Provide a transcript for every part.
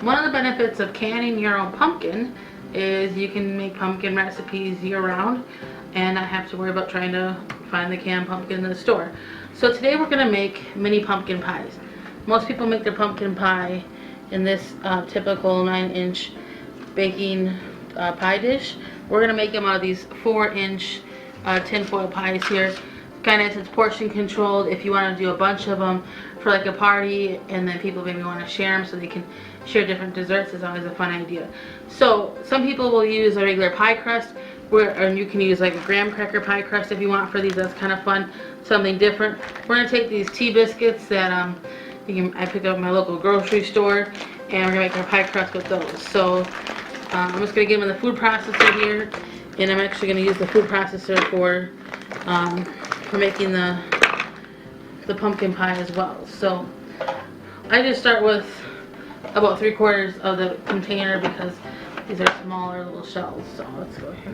One of the benefits of canning your own pumpkin is you can make pumpkin recipes year-round and not have to worry about trying to find the canned pumpkin in the store. So today we're going to make mini pumpkin pies. Most people make their pumpkin pie in this typical 9-inch baking pie dish. We're going to make them out of these 4-inch tinfoil pies here. Kind of, it's portion controlled. If you want to do a bunch of them for like a party and then people maybe want to share them so they can share different desserts, is always a fun idea. So some people will use a regular pie crust, and you can use like a graham cracker pie crust if you want for these. That's kind of fun, something different. We're going to take these tea biscuits that I picked up at my local grocery store, and we're going to make our pie crust with those. So I'm just going to get them in the food processor here, and I'm actually going to use the food processor for making the pumpkin pie as well. So I just start with about 3/4 of the container because these are smaller little shells. So let's go here.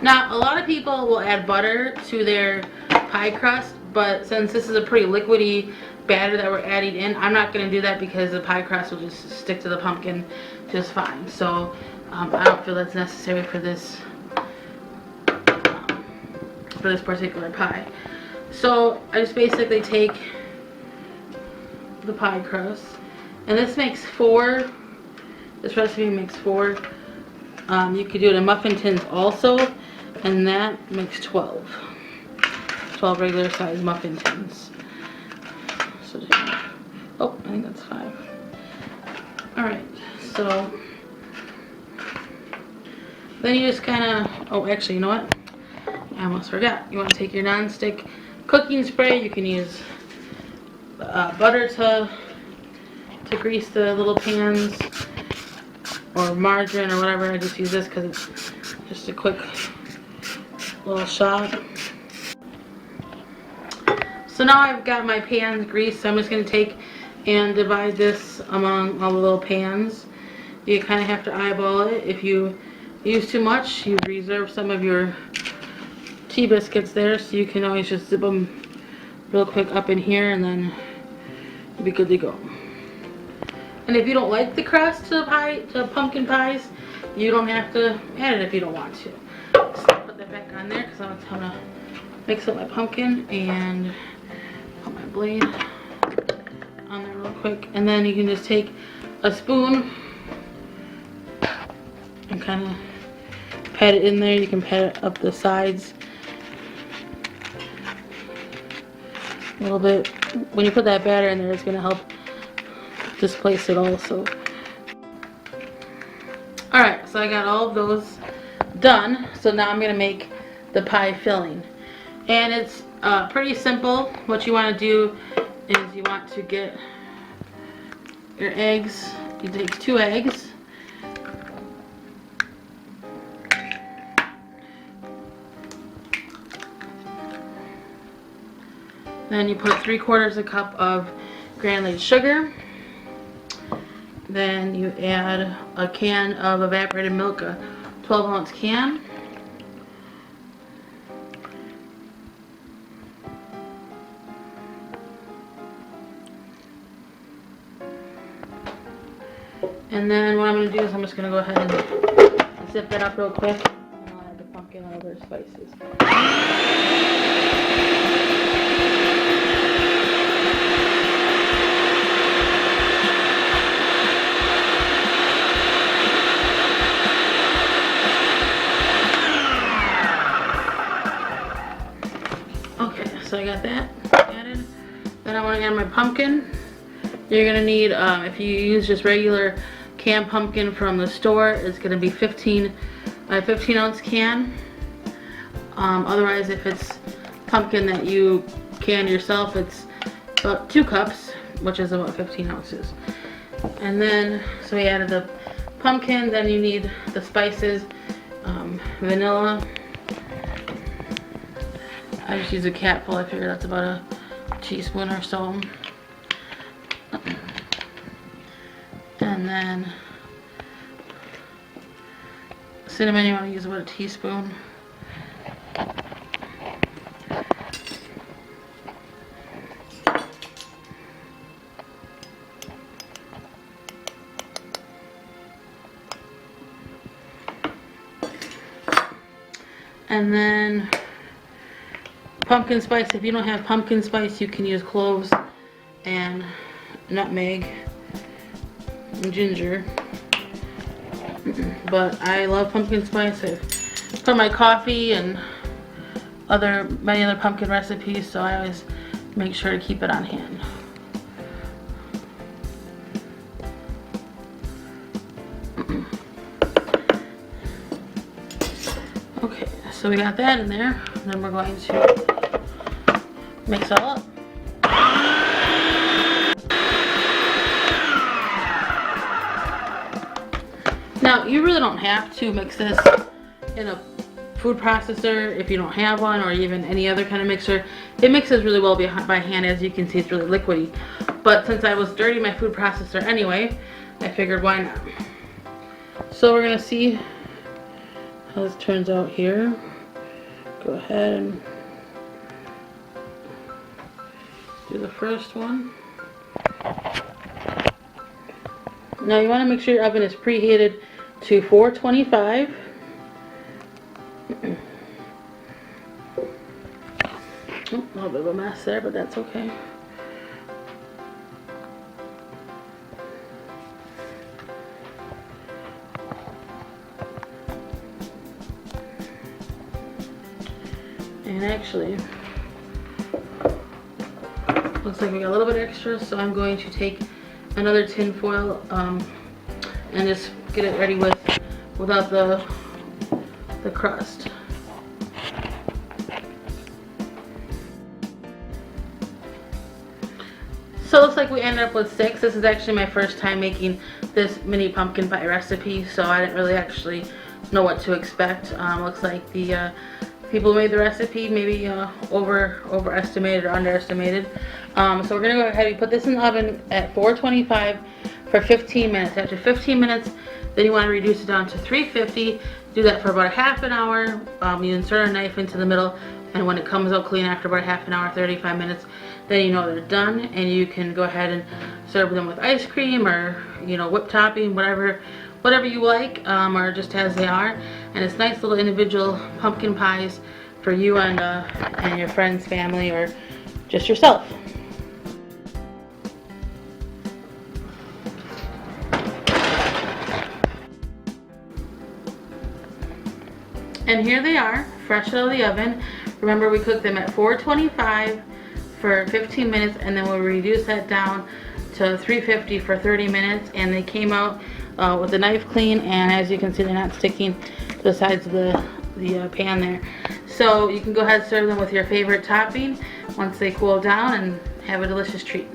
Now a lot of people will add butter to their pie crust, but since this is a pretty liquidy batter that we're adding in, I'm not going to do that because the pie crust will just stick to the pumpkin just fine. So I don't feel that's necessary for this particular pie. So I just basically take the pie crust, and this makes 4. This recipe makes 4. You could do it in muffin tins also, and that makes 12 regular size muffin tins. So oh, I think that's 5. Alright, so then you just kind of, oh actually, you know what? I almost forgot. You want to take your non-stick cooking spray. You can use butter to grease the little pans, or margarine or whatever. I just use this because it's just a quick little shot. So now I've got my pans greased, so I'm just going to take and divide this among all the little pans. You kind of have to eyeball it. If you use too much, you reserve some of your tea biscuits there, so you can always just zip them real quick up in here and then you'll be good to go. And if you don't like the crust to pumpkin pies, you don't have to add it if you don't want to. So I'll put that back on there because I'm going to mix up my pumpkin and put my blade on there real quick. And then you can just take a spoon and kind of pat it in there. You can pat it up the sides a little bit. When you put that batter in there, it's going to help displace it also. Alright, so I got all of those done. So now I'm going to make the pie filling. And it's pretty simple. What you want to do is you want to get your eggs. You take 2 eggs. Then you put 3/4 cup of granulated sugar. Then you add a can of evaporated milk, a 12-ounce can. And then what I'm going to do is I'm just going to go ahead and zip that up real quick, and I'll add the pumpkin and other spices. So I got that added. Then I want to add my pumpkin. You're going to need, if you use just regular canned pumpkin from the store, it's going to be 15-ounce can. Otherwise, if it's pumpkin that you canned yourself, it's about 2 cups, which is about 15 ounces. And then, so we added the pumpkin. Then you need the spices, vanilla. I just use a capful. I figure that's about a teaspoon or so. And then cinnamon, you want to use about a teaspoon. And then pumpkin spice. If you don't have pumpkin spice, you can use cloves and nutmeg and ginger. But I love pumpkin spice. I've put my coffee and many other pumpkin recipes, so I always make sure to keep it on hand. Okay, so we got that in there. Then we're going to mix it all up. Now, you really don't have to mix this in a food processor if you don't have one, or even any other kind of mixer. It mixes really well by hand. As you can see, it's really liquidy. But since I was dirtying my food processor anyway, I figured why not. So we're going to see how this turns out here. Go ahead and do the first one. Now you want to make sure your oven is preheated to 425. A little bit of a mess there, but that's okay. And actually, looks like we got a little bit extra, so I'm going to take another tin foil and just get it ready without the crust. So it looks like we ended up with 6. This is actually my first time making this mini pumpkin pie recipe, so I didn't really actually know what to expect. Looks like the people who made the recipe maybe overestimated or underestimated. So we're gonna go ahead and put this in the oven at 425 for 15 minutes. After 15 minutes, then you want to reduce it down to 350. Do that for about a half an hour. You insert a knife into the middle, and when it comes out clean after about a half an hour, 35 minutes, then you know they're done, and you can go ahead and serve them with ice cream or, you know, whipped topping, whatever you like, or just as they are. And it's nice little individual pumpkin pies for you and your friends, family, or just yourself. And here they are, fresh out of the oven. Remember, we cooked them at 425 for 15 minutes, and then we'll reduce that down to 350 for 30 minutes. And they came out with the knife clean, and as you can see, they're not sticking to the sides of the pan there. So you can go ahead and serve them with your favorite topping once they cool down, and have a delicious treat.